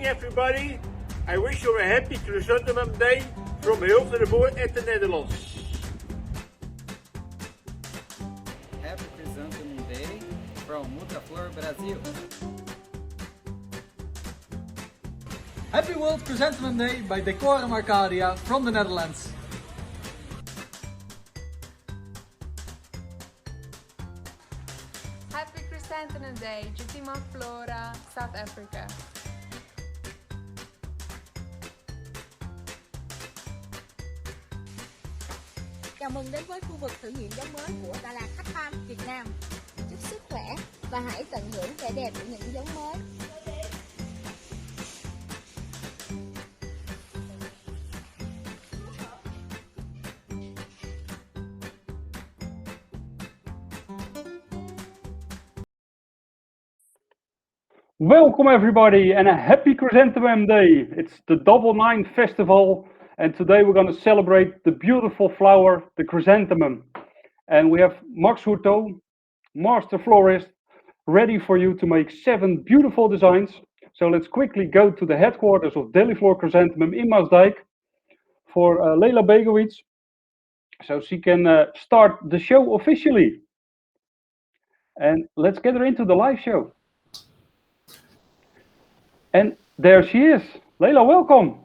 morning, everybody. I wish you a happy Chrysanthemum Day from Hurtaud at the Netherlands. Happy Chrysanthemum Day from Deliflor Brazil. Happy World Chrysanthemum Day by Decorum Arcadia from the Netherlands. Happy Chrysanthemum Day, Master Florist, South Africa. Chào mừng đến với khu vực thử nghiệm giống mới của Đà Lạt Khách Farm Việt Nam. Chúc sức khỏe và hãy tận hưởng vẻ đẹp của những giống mới. Welcome everybody and a happy Chrysanthemum Day. It's the Double Nine Festival and today we're going to celebrate the beautiful flower, the chrysanthemum. And we have Max Hurtaud, Master Florist, ready for you to make 7 beautiful designs. So let's quickly go to the headquarters of Deliflor Chrysanthemum in Maasdijk for Leila Begovic, so she can start the show officially. And let's get her into the live show. And there she is. Leila, welcome.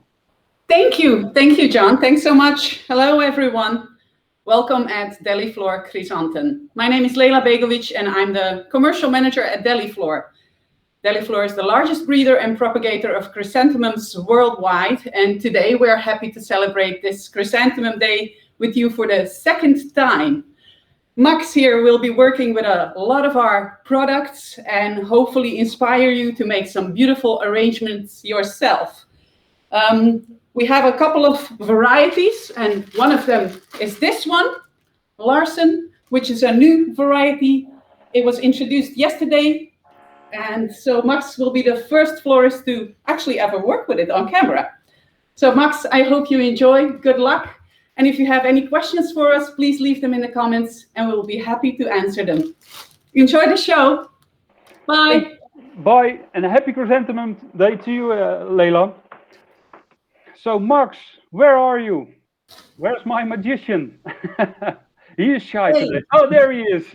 Thank you, John. Thanks so much. Hello, everyone. Welcome at Deliflor Chrysanthemum. My name is Leila Begovic, and I'm the commercial manager at Deliflor. Deliflor is the largest breeder and propagator of chrysanthemums worldwide, and today we're happy to celebrate this Chrysanthemum Day with you for the 2nd time. Max here will be working with a lot of our products and hopefully inspire you to make some beautiful arrangements yourself. We have a couple of varieties, and one of them is this one, Larsen, which is a new variety. It was introduced yesterday, and so Max will be the first florist to actually ever work with it on camera. So Max, I hope you enjoy. Good luck. And if you have any questions for us, please leave them in the comments and we'll be happy to answer them. Enjoy the show. Bye. Bye, and a happy Chrysanthemum Day to you, Leila. So Max, where are you? Where's my magician? He is shy today. Oh, there he is.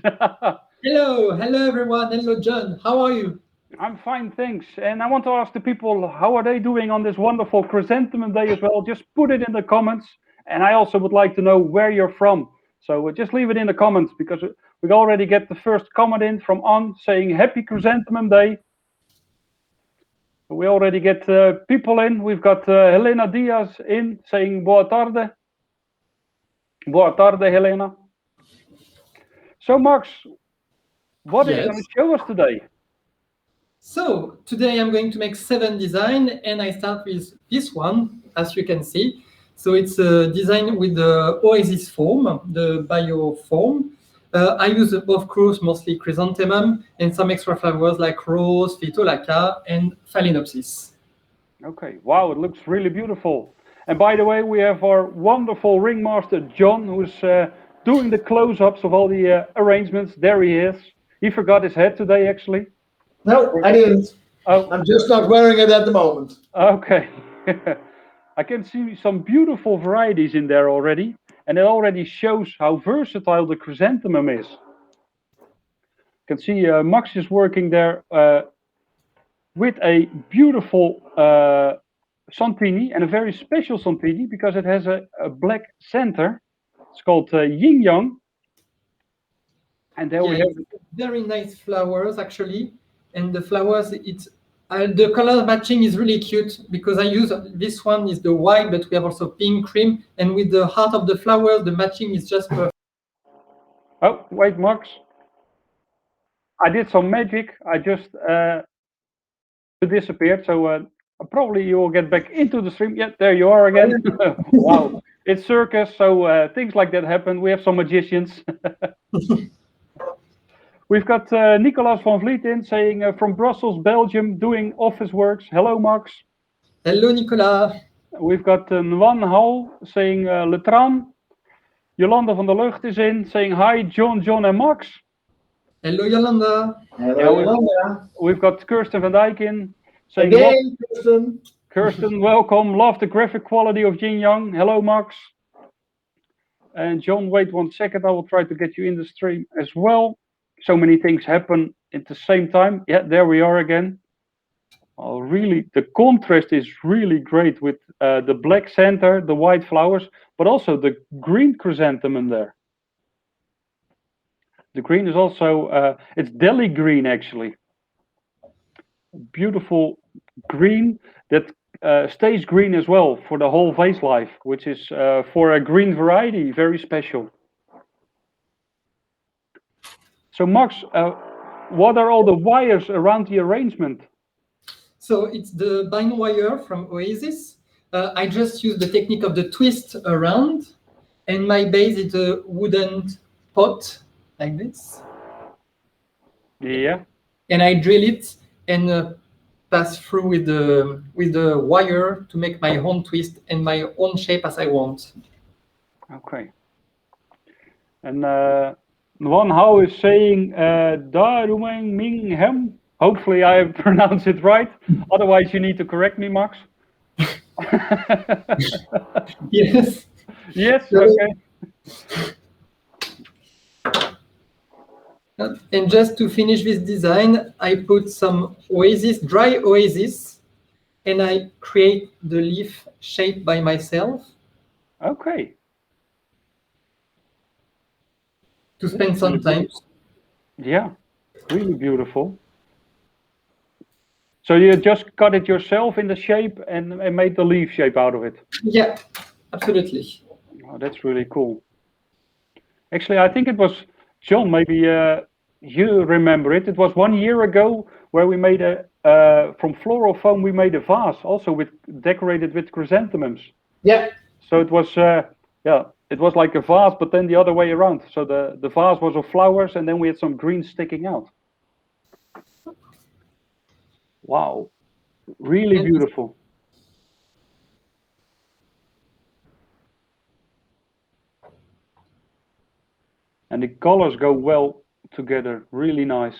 Hello everyone. Hello John. How are you? I'm fine, thanks. And I want to ask the people, how are they doing on this wonderful Chrysanthemum Day as well? Just put it in the comments. And I also would like to know where you're from. So just leave it in the comments, because we already get the first comment in from Anne saying Happy Chrysanthemum Day. We already get people in. We've got Helena Diaz in saying Boa tarde. Boa tarde, Helena. So Max, what are you going to show us today? So today I'm going to make 7 designs, and I start with this one, as you can see. So it's a design with the oasis foam, the bio foam. I use, of course, mostly chrysanthemum and some extra flowers like rose, phytolacca, and phalaenopsis. Okay, wow, it looks really beautiful. And by the way, we have our wonderful ringmaster, John, who's doing the close-ups of all the arrangements. There he is. He forgot his hat today, actually. No, I didn't. Oh. I'm just not wearing it at the moment. Okay. I can see some beautiful varieties in there already, and it already shows how versatile the chrysanthemum is. You can see Max is working there with a beautiful Santini, and a very special Santini because it has a black center. It's called Yin Yang. And there we have very nice flowers actually, and the flowers, it's the color matching is really cute because I use this one is the white, but we have also pink, cream, and with the heart of the flowers, the matching is just perfect. Oh, wait, Max. I did some magic. I just disappeared, so probably you will get back into the stream. Yeah, there you are again. Wow, it's circus, so things like that happen. We have some magicians. We've got Nicolas van Vliet in saying from Brussels, Belgium, doing office works. Hello, Max. Hello, Nicolas. We've got Nwan Hall saying Letran. Jolanda van der Lucht is in saying hi, John and Max. Hello, Jolanda. Hello, Jolanda. We've got Kirsten van Dijk in saying Again, Kirsten. Kirsten, welcome. Love the graphic quality of Yin Yang. Hello, Max. And John, wait 1 second. I will try to get you in the stream as well. So many things happen at the same time. Yeah, there we are again. Oh, really, the contrast is really great with the black center, the white flowers, but also the green chrysanthemum there. The green is also, it's Delhi green actually. Beautiful green that stays green as well for the whole vase life, which is for a green variety, very special. So Max, what are all the wires around the arrangement? So it's the bind wire from Oasis. I just use the technique of the twist around, and my base is a wooden pot like this. Yeah. And I drill it and pass through with the wire to make my own twist and my own shape as I want. Okay. And Wan Hao is saying Darumeng Ming Hem. Hopefully I pronounce it right. Otherwise you need to correct me, Max. Yes. Yes, okay. And just to finish this design, I put some Oasis, dry Oasis, and I create the leaf shape by myself. Okay. To spend some time. Yeah, really beautiful. So you just cut it yourself in the shape and made the leaf shape out of it? Yeah, absolutely. Oh, that's really cool. Actually, I think it was, John, maybe you remember it. It was 1 year ago where we made from floral foam, we made a vase also decorated with chrysanthemums. Yeah. So it was, it was like a vase, but then the other way around. So the vase was of flowers and then we had some green sticking out. Wow, really beautiful. And the colors go well together, really nice.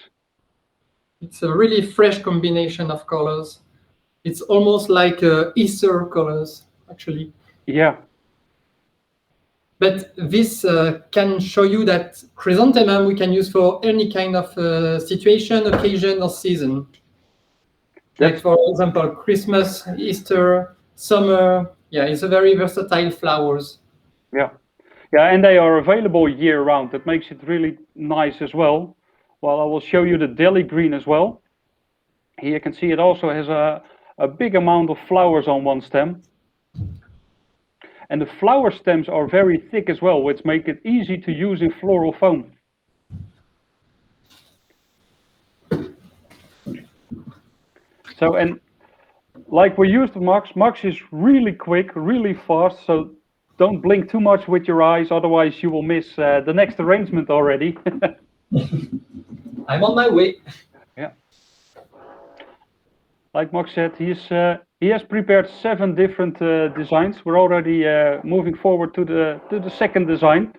It's a really fresh combination of colors. It's almost like Easter colors, actually. Yeah. But this can show you that chrysanthemum we can use for any kind of situation, occasion, or season. Like, for example, Christmas, Easter, summer. Yeah, it's a very versatile flowers. Yeah. Yeah, and they are available year-round. That makes it really nice as well. Well, I will show you the Delhi green as well. Here you can see it also has a big amount of flowers on one stem. And the flower stems are very thick as well, which make it easy to use in floral foam. So, and like we used Max is really quick, really fast, so don't blink too much with your eyes, otherwise you will miss the next arrangement already. I'm on my way. Yeah. Like Max said, he has prepared 7 different designs. We're already moving forward to the second design.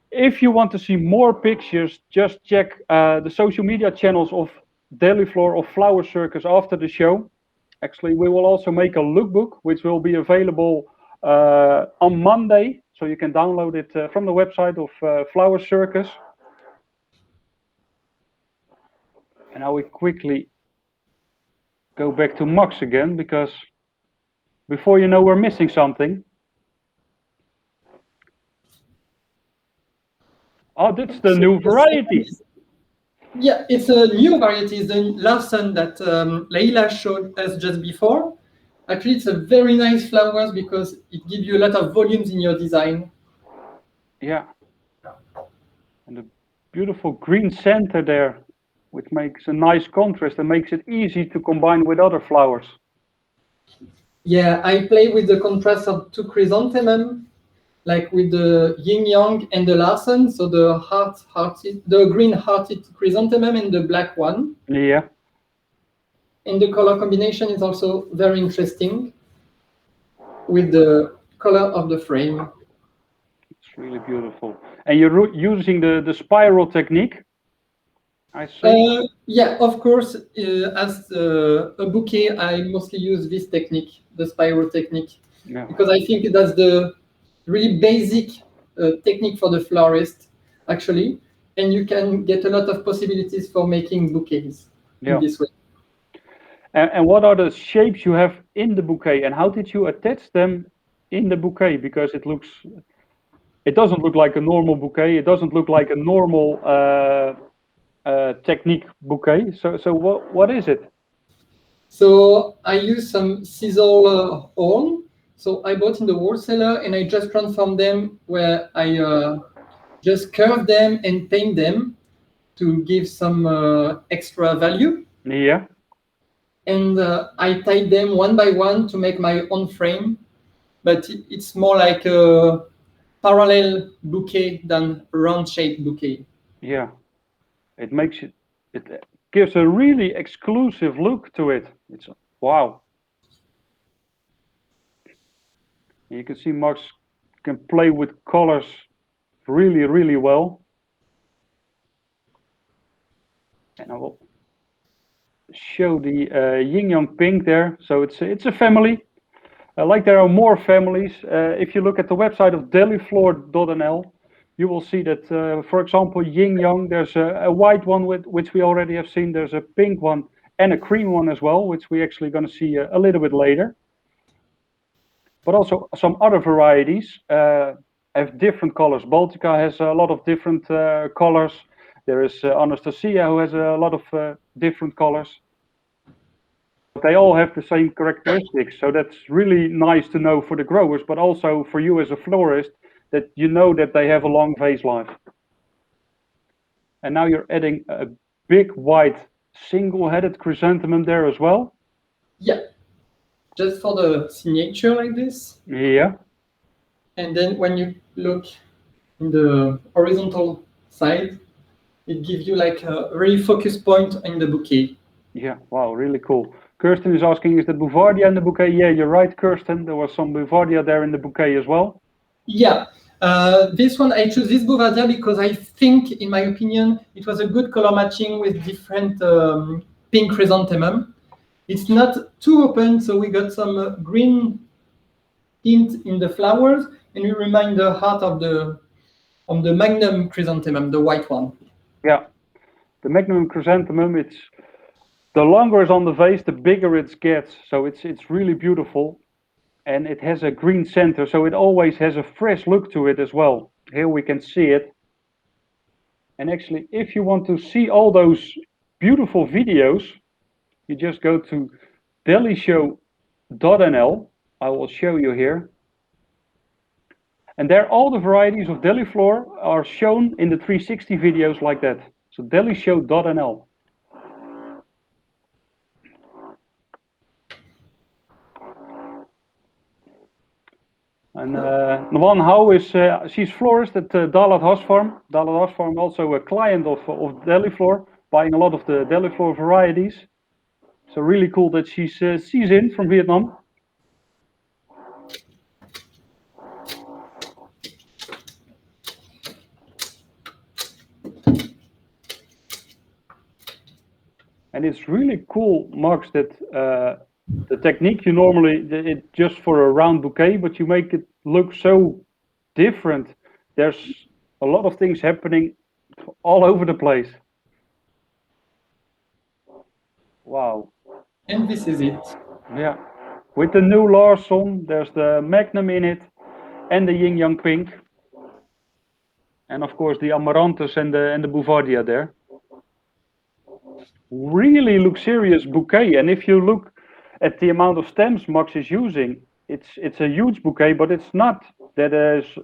If you want to see more pictures, just check the social media channels of Deliflor Flower Circus after the show. Actually, we will also make a lookbook, which will be available on Monday. So you can download it from the website of Flower Circus. And now we quickly go back to Max again, because before you know we're missing something. Oh, that's the new variety. Yeah, it's a new variety. It's the Larsen that Leila showed us just before. Actually, it's a very nice flowers because it gives you a lot of volumes in your design. Yeah. And the beautiful green center there, which makes a nice contrast and makes it easy to combine with other flowers. Yeah, I play with the contrast of 2 chrysanthemum, like with the yin yang and the Larsen, so the green hearted chrysanthemum and the black one. Yeah. And the color combination is also very interesting with the color of the frame. It's really beautiful. And you're using the spiral technique. I see. Yeah, of course. As a bouquet, I mostly use this technique, the spiral technique, Yeah. because I think that's the really basic technique for the florist, actually, and you can get a lot of possibilities for making bouquets in this way. And what are the shapes you have in the bouquet, and how did you attach them in the bouquet? Because it doesn't look like a normal bouquet. It doesn't look like a normal technique bouquet. So what is it? So I use some sisal horn. So I bought in the wholesaler, and I just transform them where I just curve them and paint them to give some extra value. Yeah. And I tied them one by one to make my own frame, but it's more like a parallel bouquet than a round-shaped bouquet. Yeah, it gives a really exclusive look to it. It's wow. You can see Max can play with colors really, really well. And I will show the yin yang pink there. So it's a family. Like there are more families. If you look at the website of deliflor.nl, you will see that, for example, yin yang. There's a white one which we already have seen. There's a pink one and a cream one as well, which we're actually going to see a little bit later. But also some other varieties have different colors. Baltica has a lot of different colors. There is Anastasia, who has a lot of different colors. But they all have the same characteristics. So that's really nice to know for the growers, but also for you as a florist, that you know that they have a long vase life. And now you're adding a big white single-headed chrysanthemum there as well. Yeah, just for the signature like this. Yeah. And then when you look in the horizontal side, it gives you like a really focus point in the bouquet. Yeah, wow, really cool. Kirsten is asking, is that Bouvardia in the bouquet? Yeah, you're right, Kirsten. There was some Bouvardia there in the bouquet as well. Yeah, this one, I chose this Bouvardia because I think, in my opinion, it was a good color matching with different pink chrysanthemum. It's not too open, so we got some green tint in the flowers, and we remind the heart of the Magnum chrysanthemum, the white one. Yeah, the Magnum chrysanthemum, the longer it's on the vase, the bigger it gets. So it's really beautiful, and it has a green center, so it always has a fresh look to it as well. Here we can see it. And actually, if you want to see all those beautiful videos, you just go to delishow.nl. I will show you here. And there all the varieties of Deliflor are shown in the 360 videos like that. So delishow.nl. And Nwan Hou she's florist at Dalat Hosfarm. Dalat Hosfarm also a client of Deliflor, buying a lot of the Deliflor varieties. So really cool that she's in from Vietnam. And it's really cool, Max, that the technique you normally, it's just for a round bouquet, but you make it look so different. There's a lot of things happening all over the place. Wow. And this is it. Yeah. With the new Larson, there's the Magnum in it, and the Yin Yang Pink. And of course the Amaranthus and the Bouvardia there. Really luxurious bouquet. And if you look at the amount of stems Max is using, it's a huge bouquet, but it's not that there's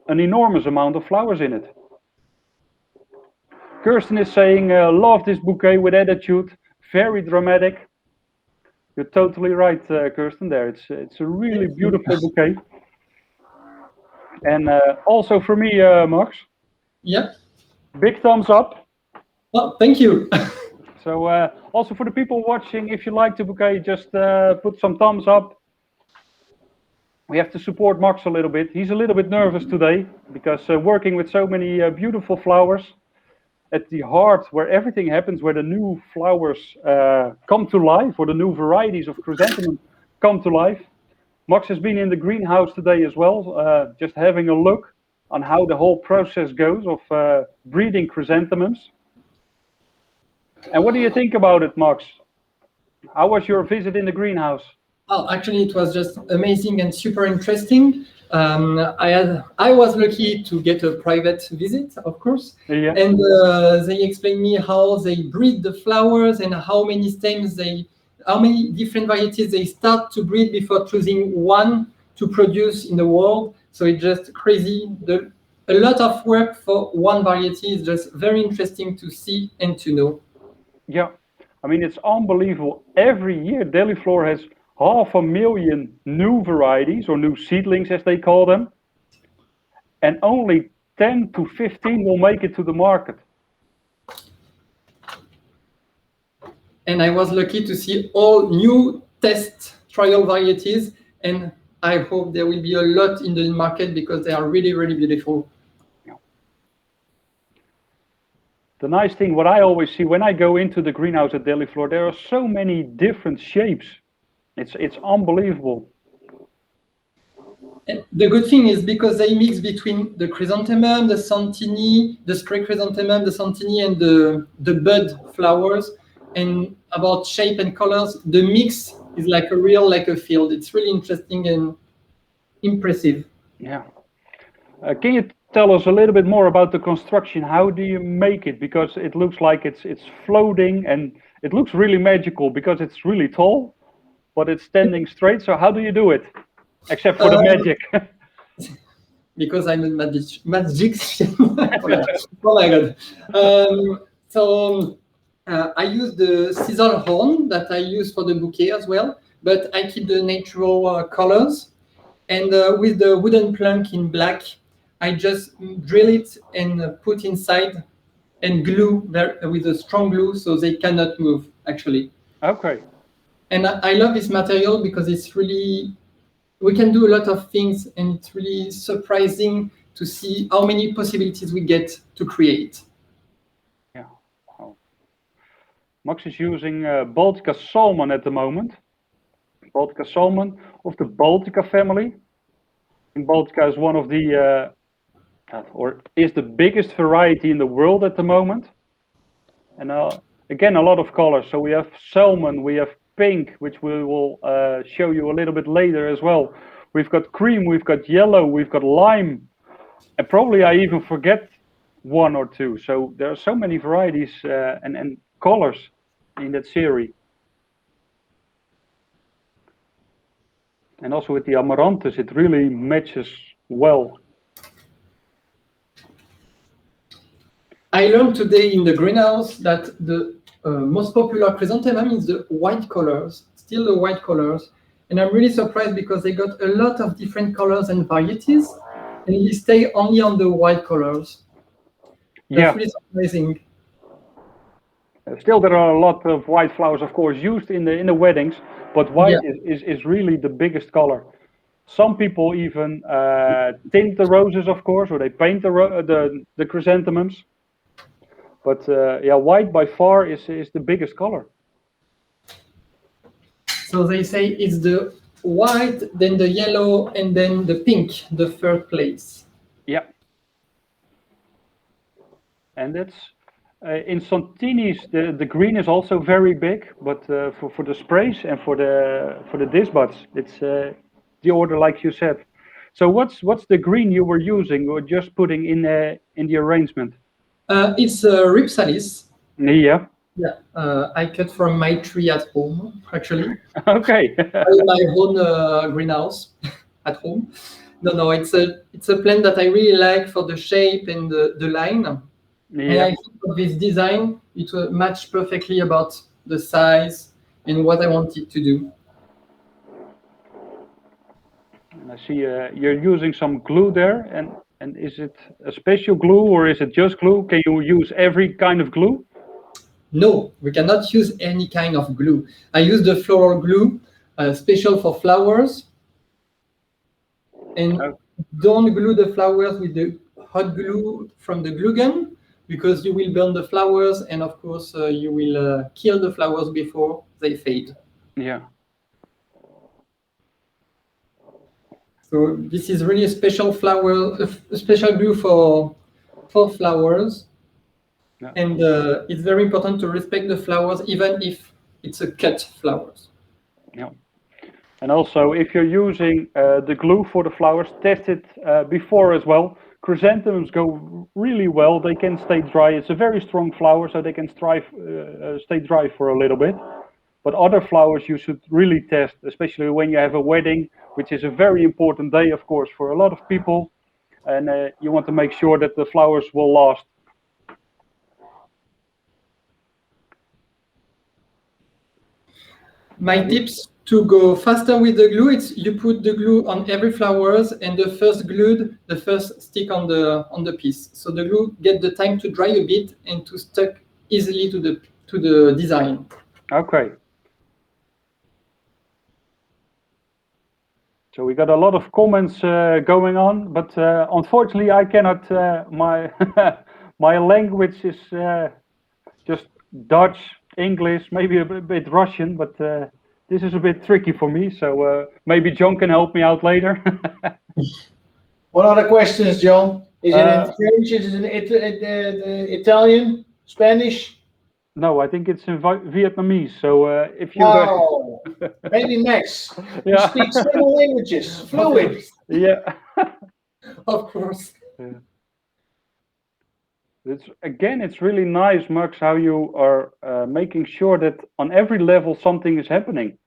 an enormous amount of flowers in it. Kirsten is saying, love this bouquet with attitude, very dramatic. You're totally right, Kirsten, there. It's a really beautiful bouquet. And also for me, Max. Yeah. Big thumbs up. Well, thank you. So also for the people watching, if you like the bouquet, just put some thumbs up. We have to support Max a little bit. He's a little bit nervous today because working with so many beautiful flowers. at the heart where everything happens, where the new flowers come to life, or the new varieties of chrysanthemum come to life. Max has been in the greenhouse today as well, just having a look on how the whole process goes of breeding chrysanthemums. And what do you think about it, Max? How was your visit in the greenhouse? Oh, actually, it was just amazing and super interesting. I was lucky to get a private visit, of course, Yeah. and they explained me how they breed the flowers and how many stems how many different varieties they start to breed before choosing one to produce in the world. So it's just crazy. A lot of work for one variety is just very interesting to see and to know. Yeah, I mean, it's unbelievable. Every year, Deliflor has 500,000 new varieties, or new seedlings as they call them, and only 10 to 15 will make it to the market. And I was lucky to see all new test trial varieties, and I hope there will be a lot in the market because they are really, really beautiful. The nice thing, what I always see when I go into the greenhouse at Deliflor, there are so many different shapes. It's unbelievable. And the good thing is because they mix between the chrysanthemum, the santini, the stray chrysanthemum, the santini, and the bud flowers. And about shape and colors, the mix is like a field. It's really interesting and impressive. Yeah. Can you tell us a little bit more about the construction? How do you make it? Because it looks like it's floating, and it looks really magical because it's really tall, but it's standing straight. So how do you do it? Except for the magic. Because I'm a magician. Oh my god. So I use the scissor horn that I use for the bouquet as well, but I keep the natural colors. And with the wooden plank in black, I just drill it and put inside and glue with a strong glue so they cannot move, actually. Okay. And I love this material because it's really, we can do a lot of things, and it's really surprising to see how many possibilities we get to create. Yeah. Wow. Max is using Baltica salmon at the moment. Baltica salmon of the Baltica family. And Baltica is one of the, or is the biggest variety in the world at the moment. And again, a lot of colors. So we have salmon, we have pink, which we will show you a little bit later as well. We've got cream, we've got yellow, we've got lime, and probably I even forget one or two. So there are so many varieties and colors in that series. And also with the amaranthus, it really matches well. I learned today in the greenhouse that the most popular chrysanthemum is the white colors, still the white colors. And I'm really surprised because they got a lot of different colors and varieties, and we stay only on the white colors. That's really surprising. Still, there are a lot of white flowers, of course, used in the weddings, but white is really the biggest color. Some people even tint the roses, of course, or they paint the chrysanthemums. But yeah, white by far is the biggest color. So they say it's the white, then the yellow, and then the pink, the third place. Yeah. And that's in Santinis, the green is also very big, but for the sprays and for the disbuds, it's the order like you said. So what's the green you were using or just putting in the arrangement? It's Ripsalis. Yeah. Yeah, I cut from my tree at home, actually. Okay. My own greenhouse at home. No, it's a plant that I really like for the shape and the line. Yeah. And I think of this design, it will match perfectly about the size and what I wanted to do. And I see you're using some glue there, and is it a special glue or is it just glue? Can you use every kind of glue? No, we cannot use any kind of glue. I use the floral glue, special for flowers. And don't glue the flowers with the hot glue from the glue gun, because you will burn the flowers, and of course you will kill the flowers before they fade. Yeah. So this is really a special flower, a special glue for flowers. Yeah. And it's very important to respect the flowers, even if it's a cut flowers. Yeah. And also, if you're using the glue for the flowers, test it before as well. Chrysanthemums go really well. They can stay dry. It's a very strong flower, so they can stay dry for a little bit. But other flowers you should really test, especially when you have a wedding, which is a very important day, of course, for a lot of people. And you want to make sure that the flowers will last. My tips to go faster with the glue, it's you put the glue on every flowers, and the first stick on the piece. So the glue get the time to dry a bit and to stick easily to the design. Okay. So we got a lot of comments going on, but unfortunately I cannot. My my language is just Dutch, English, maybe a bit Russian, but this is a bit tricky for me. So maybe John can help me out later. What are the questions, John? Is it in French? Is it in Italian? Spanish? No, I think it's in Vietnamese. So if you maybe Max. Yeah. You speak several languages, fluid. Yeah. Of course. Yeah. It's really nice, Max, how you are making sure that on every level something is happening.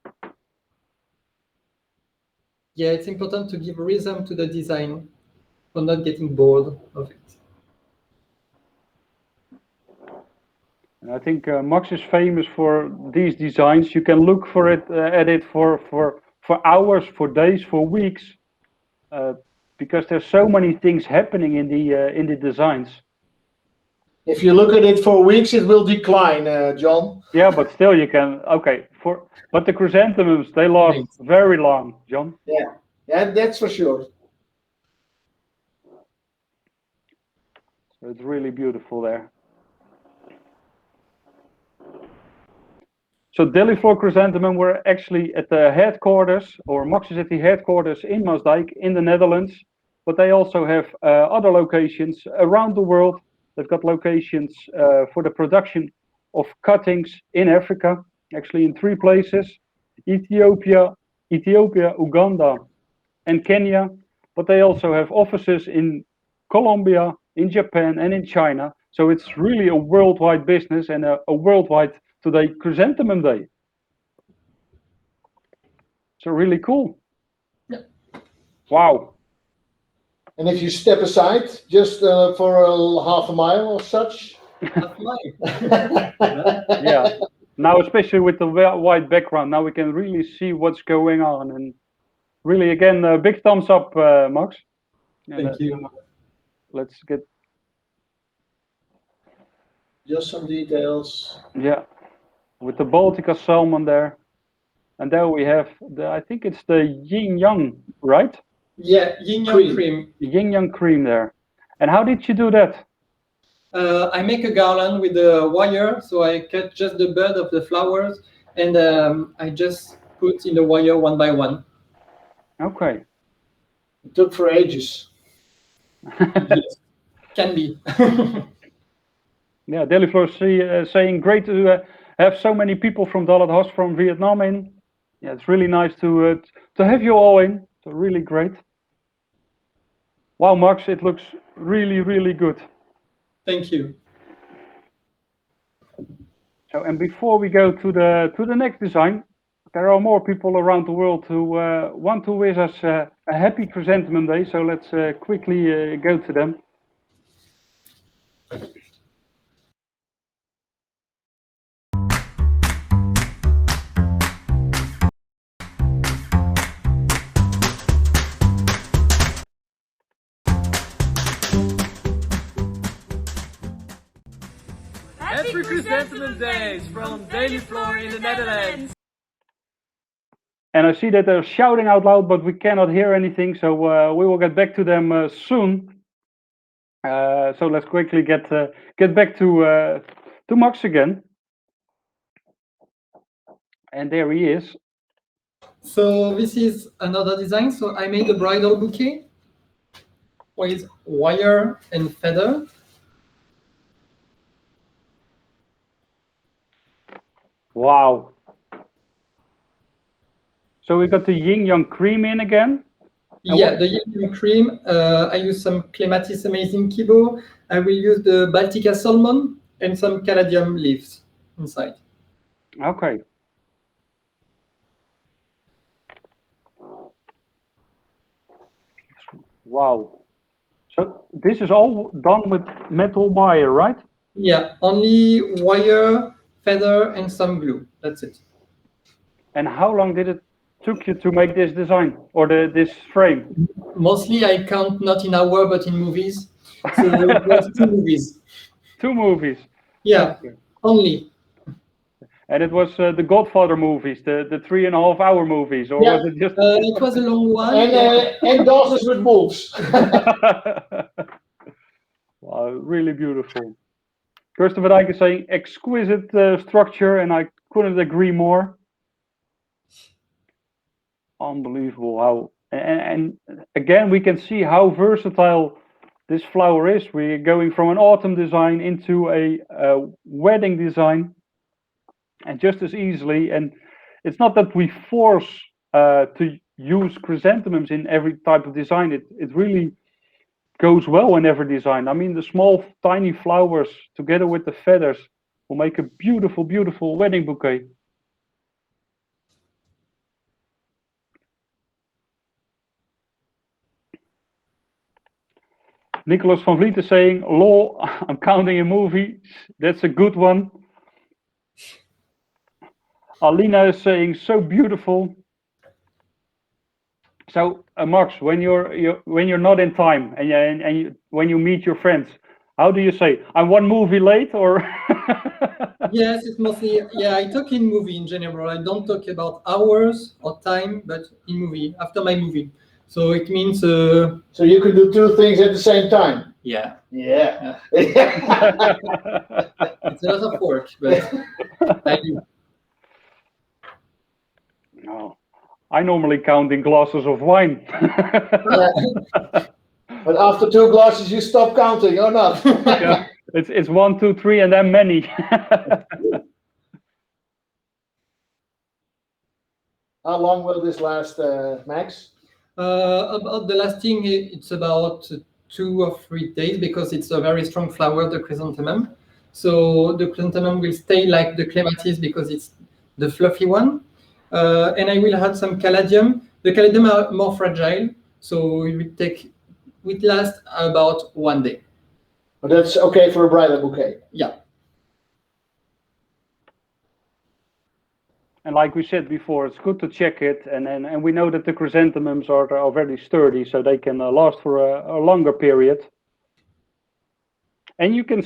Yeah, it's important to give rhythm to the design for not getting bored of it. And I think Max is famous for these designs. You can look for it at it for hours, for days, for weeks, because there's so many things happening in the designs. If you look at it for weeks, it will decline, John. Yeah, but still you can. Okay, but the chrysanthemums, they last very long, John. Yeah, that's for sure. So it's really beautiful there. So Deliflor Chrysanthemum, we're actually at the headquarters, or Max is at the headquarters in Maasdijk in the Netherlands, but they also have other locations around the world. They've got locations for the production of cuttings in Africa, actually in 3 places, Ethiopia, Uganda, and Kenya. But they also have offices in Colombia, in Japan, and in China. So it's really a worldwide business and a worldwide today Chrysanthemum Day. So really cool. Yeah. Wow. And if you step aside just for half a mile or such. Yeah. Now, especially with the white background, now we can really see what's going on. And really, again, a big thumbs up, Max. Thank you. Let's get just some details. Yeah, with the Baltica salmon there. And there we have I think it's the yin yang, right? Yeah, yin yang cream. Yin yang cream there. And how did you do that? I make a garland with a wire, so I cut just the bud of the flowers, and I just put in the wire one by one. Okay. It took for ages. Yes, can be. Yeah, Deliflor saying great to have so many people from Dallas from Vietnam in. Yeah, it's really nice to have you all in. So really great. Wow, Max, it looks really, really good. Thank you. So, and before we go to the next design, there are more people around the world who want to wish us a happy Chrysanthemum Day. So let's quickly go to them. Happy Chrysanthemum Days from Deliflor in the Netherlands. And I see that they're shouting out loud, but we cannot hear anything. So we will get back to them soon. So let's quickly get back to Max again. And there he is. So this is another design. So I made a bridal bouquet with wire and feather. Wow. So we got the yin yang cream in again. Yeah, the yin cream. I use some Clematis Amazing Kibo. I will use the Baltica salmon and some caladium leaves inside. Okay. Wow. So this is all done with metal wire, right? Yeah, only wire, feather, and some glue. That's it. And how long did it took you to make this design or this frame? Mostly I count not in hour, but in movies. So it was 2 movies. 2 movies? Yeah, okay. Only. And it was the Godfather movies, the 3.5-hour movies, or was it just? It was a long one. And Daughters with Wolves. Wow, really beautiful. Christopher Dijk is saying exquisite structure, and I couldn't agree more. Unbelievable how, and again we can see how versatile this flower is. We're going from an autumn design into a wedding design, and just as easily. And it's not that we force to use chrysanthemums in every type of design. It really goes well in every design. I mean, the small tiny flowers together with the feathers will make a beautiful, beautiful wedding bouquet. Nicholas van Vliet is saying, lol, I'm counting a movie. That's a good one. Alina is saying, so beautiful. So, Max, when you're not in time and when you meet your friends, how do you say, I'm 1 movie late, or? Yes, it's mostly, I talk in movie in general. I don't talk about hours or time, but in movie, after my movie. So it means... So you can do 2 things at the same time? Yeah. Yeah. It's a lot of work, but I do. No. I normally count in glasses of wine. But after 2 glasses, you stop counting, or not? Yeah, it's 1, 2, 3, and then many. How long will this last, Max? About the lasting, it's about 2 or 3 days because it's a very strong flower, the chrysanthemum. So the chrysanthemum will stay like the clematis because it's the fluffy one. And I will add some caladium. The caladium are more fragile, so it will last about 1 day. But that's okay for a bridal bouquet? Yeah. And like we said before, it's good to check it, and we know that the chrysanthemums are very sturdy, so they can last for a longer period. And you can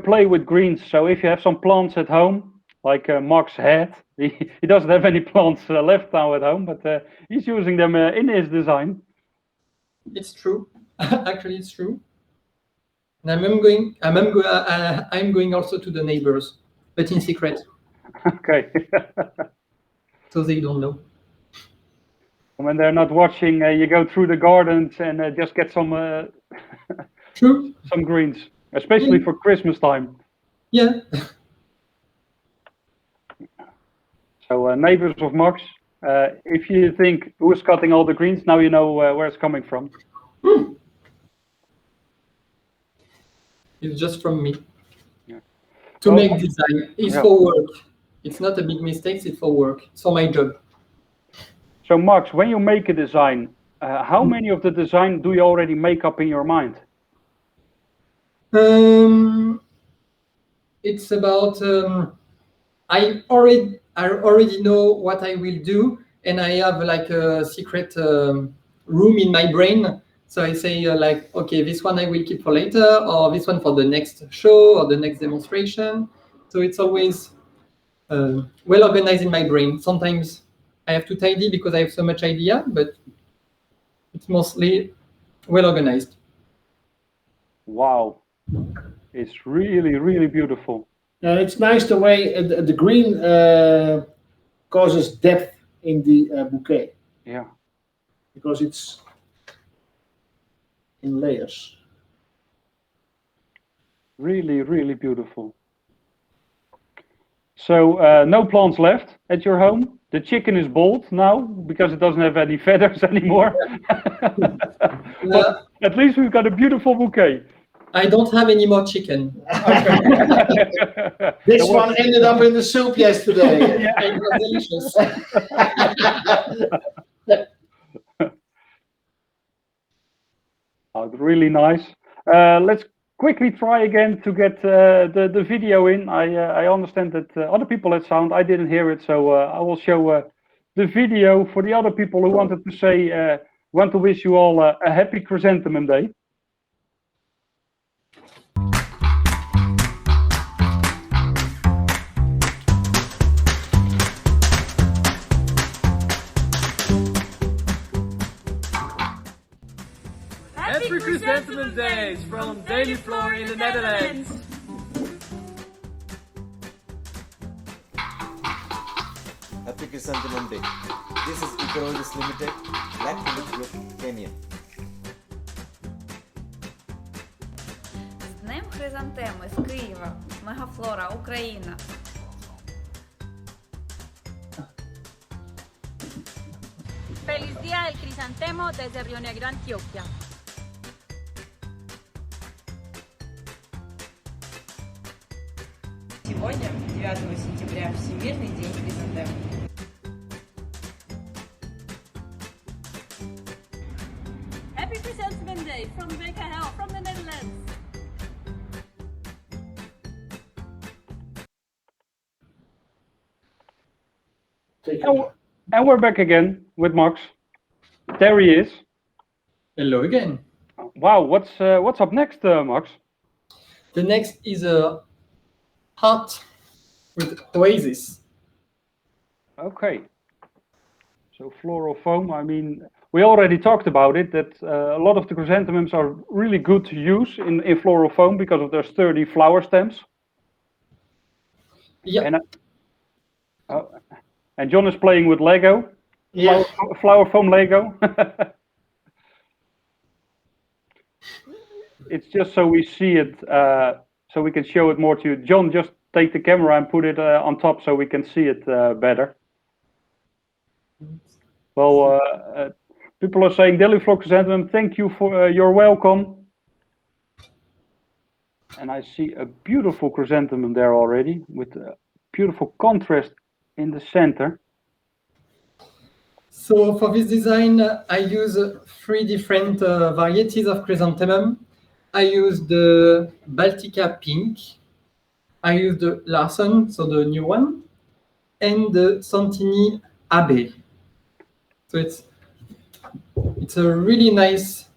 play with greens. So if you have some plants at home, like Max had, he doesn't have any plants left now at home, but he's using them in his design. It's true. Actually, it's true. And I'm going also to the neighbors, but in secret. Okay. So they don't know. When they're not watching, you go through the gardens and just get some True. some greens, especially for Christmas time. Yeah. So neighbors of Max, if you think who's cutting all the greens, now you know where it's coming from. It's just from me. Yeah. To make design. It's for work. It's not a big mistake, it's for work. It's for my job. So Max, when you make a design, how many of the design do you already make up in your mind? It's about I already know what I will do, and I have like a secret room in my brain. So I say like, okay, this one I will keep for later, or this one for the next show or the next demonstration. So it's always well organized in my brain. Sometimes I have to tidy because I have so much idea, but it's mostly well organized. Wow, it's really, really beautiful. It's nice the way the green causes depth in the bouquet. Yeah. Because it's in layers. Really, really beautiful. So no plants left at your home. The chicken is bald now because it doesn't have any feathers anymore. But at least we've got a beautiful bouquet. I don't have any more chicken. This one ended up in the soup yesterday. Yeah, it was delicious. Oh, really nice. Let's quickly try again to get the video in. I understand that other people had sound. I didn't hear it, so I will show the video for the other people who wanted to say, want to wish you all a happy Chrysanthemum Day. Happy Chrysanthemum Days from Deliflor in the Netherlands. Happy Chrysanthemum Day. This is Ecologist Limited, Black Village Group, Kenya. З Днем Хризантеми з Києва, Мегафлора, Україна. Feliz Día del Crisantemo desde Río Negro, Antioquia. Сегодня, 9 сентября, Всемирный день хризантем. Happy Chrysanthemum Day from Hell from the Netherlands. And we're back again with Max. There he is. Hello again. Wow, what's up next, Max? The next is a heart with oasis. Okay. So floral foam, I mean, we already talked about it, that a lot of the chrysanthemums are really good to use in floral foam because of their sturdy flower stems. Yeah. And John is playing with Lego. Yeah. Flower foam Lego. It's just so we see it, so we can show it more to you. John, just take the camera and put it on top so we can see it better. Well, people are saying, Deliflor Chrysanthemum, thank you for your welcome. And I see a beautiful chrysanthemum there already with a beautiful contrast in the center. So for this design, I use 3 different varieties of chrysanthemum. I use the Baltica Pink, I use the Larson, so the new one, and the Santini Abbé. So it's a really nice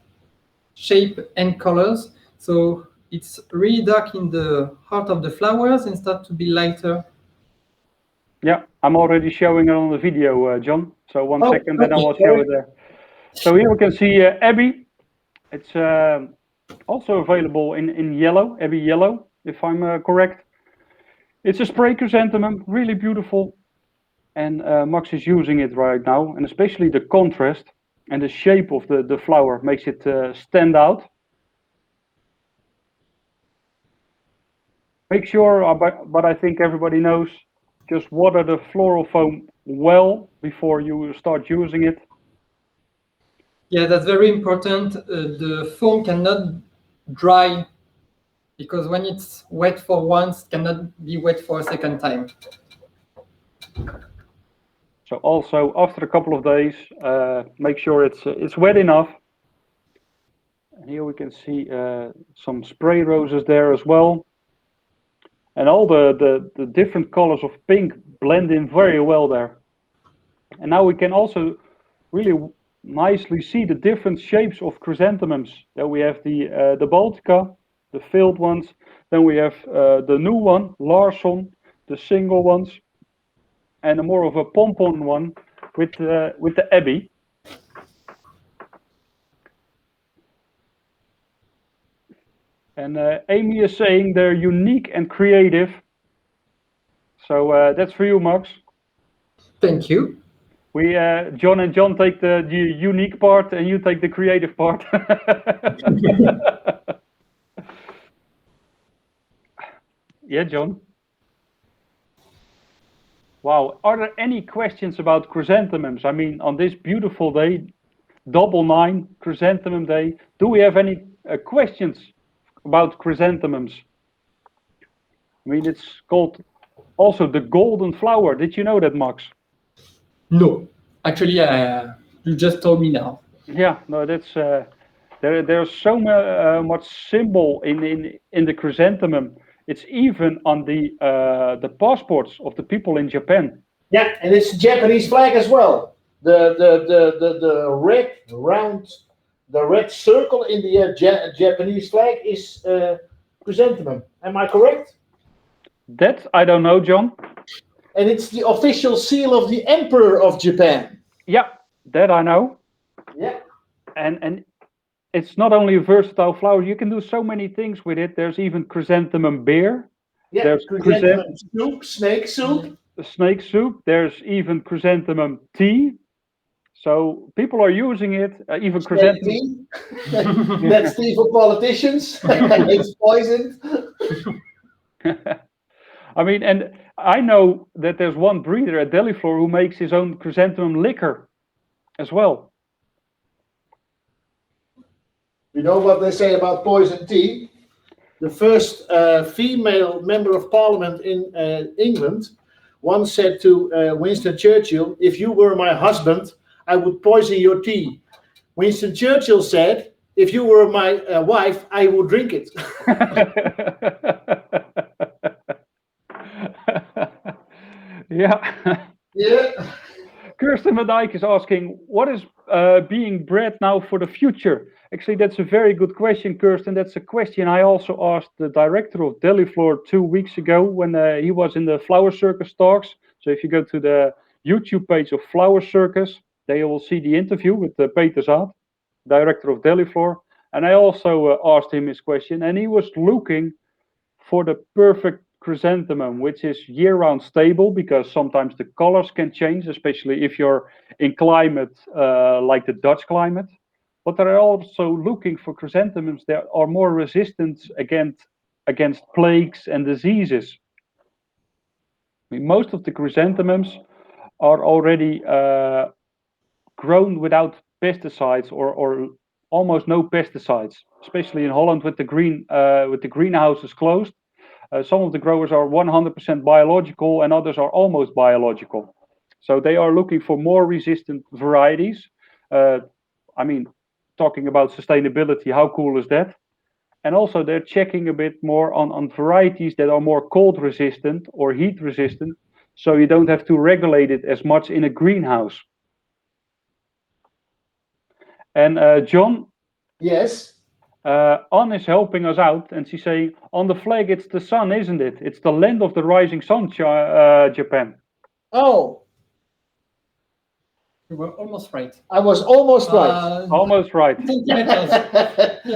shape and colors. So it's really dark in the heart of the flowers and start to be lighter. Yeah, I'm already showing it on the video, John. So one second, then I will okay. show it there. So here we can see Abbey. It's also available in yellow, Abbey yellow, if I'm correct. It's a spray chrysanthemum, really beautiful. And Max is using it right now, and especially the contrast and the shape of the flower makes it stand out. Make sure, but I think everybody knows, just water the floral foam well before you start using it. Yeah, that's very important. The foam cannot dry because when it's wet for once, it cannot be wet for a second time. So also after a couple of days, make sure it's wet enough. And here we can see some spray roses there as well. And all the different colors of pink blend in very well there. And now we can also really nicely see the different shapes of chrysanthemums. That we have the Baltica, the filled ones. Then we have the new one, Larson, the single ones, and a more of a pom-pom one with the Abbey. And Amy is saying they're unique and creative. So that's for you, Max. Thank you. We, John and John take the unique part, and you take the creative part. Yeah, John. Wow. Are there any questions about chrysanthemums? I mean, on this beautiful day, 9/9 Chrysanthemum Day, do we have any questions about chrysanthemums? I mean, it's called also the golden flower. Did you know that, Max? No, actually, you just told me now. Yeah, no, that's there's so much symbol in the chrysanthemum. It's even on the passports of the people in Japan. Yeah, and it's the Japanese flag as well. The red round, the red circle in the Japanese flag is chrysanthemum. Am I correct? That I don't know, John. And it's the official seal of the Emperor of Japan. Yeah, that I know. Yeah. And it's not only a versatile flower, you can do so many things with it. There's even chrysanthemum beer. Yeah, there's chrysanthemum soup, snake soup. Snake soup. There's even chrysanthemum tea. So people are using it, even chrysanthemum. That's tea for politicians. It's poisoned. I mean, and I know that there's one breeder at Deliflor who makes his own chrysanthemum liquor as well. You know what they say about poison tea? The first female member of parliament in England once said to Winston Churchill, "If you were my husband, I would poison your tea." Winston Churchill said, "If you were my wife, I would drink it." Yeah. Yeah. Kirsten van Dijk is asking, what is being bred now for the future? Actually, that's a very good question, Kirsten. That's a question I also asked the director of Deliflor 2 weeks ago when he was in the Flower Circus talks. So if you go to the YouTube page of Flower Circus, they will see the interview with Peter Zaat, director of Deliflor. And I also asked him his question, and he was looking for the perfect chrysanthemum, which is year-round stable, because sometimes the colors can change, especially if you're in climate like the Dutch climate. But they're also looking for chrysanthemums that are more resistant against plagues and diseases. I mean, most of the chrysanthemums are already grown without pesticides or almost no pesticides, especially in Holland with the greenhouses closed. Some of the growers are 100% biological and others are almost biological. So they are looking for more resistant varieties. I mean, talking about sustainability, how cool is that? And also they're checking a bit more on varieties that are more cold resistant or heat resistant, so you don't have to regulate it as much in a greenhouse. And John? Yes? Anne is helping us out, and she's saying, on the flag it's the sun, isn't it? It's the land of the rising sun, Japan. Oh. You were almost right. I was almost right. Almost right.